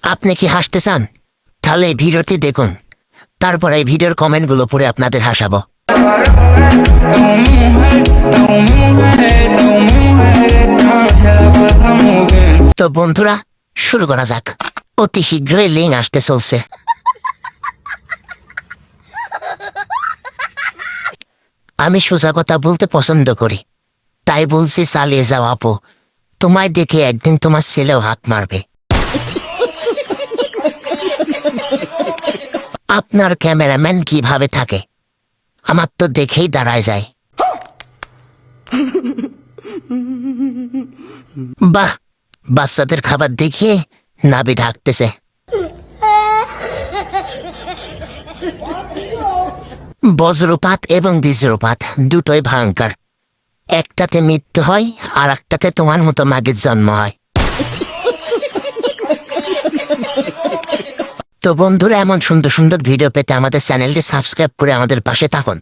আপনি কি হাসতে চান? তাহলে এই ভিডিওটি দেখুন, তারপর এই ভিডিওর কমেন্টগুলো পড়ে আপনাদের হাসাবো। তো বন্ধুরা, শুরু করা যাক। অতি শীঘ্রই লিঙ্ক আসতে চলছে। আমি সোজা কথা বলতে পছন্দ করি, তাই বলছি চালিয়ে যাও আপু। তোমায় দেখে একদিন তোমার ছেলেও হাত মারবে। আপনার ক্যামেরাম্যান কিভাবে থাকে? আমার তো দেখেই দাঁড়ায় যায়। বাহ, বাচ্চাদের খাবার দেখিয়ে নাভি ঢাকতেছে। বজ্রপাত এবং বীজ্রপাত দুটোই ভয়ঙ্কর। একটাতে মৃত্যু হয় আর একটাতে তোমার মতো মাগের জন্ম হয়। তো বন্ধুরা, এমন সুন্দর সুন্দর ভিডিও পেতে আমাদের চ্যানেলটি সাবস্ক্রাইব করে আমাদের পাশে থাকুন।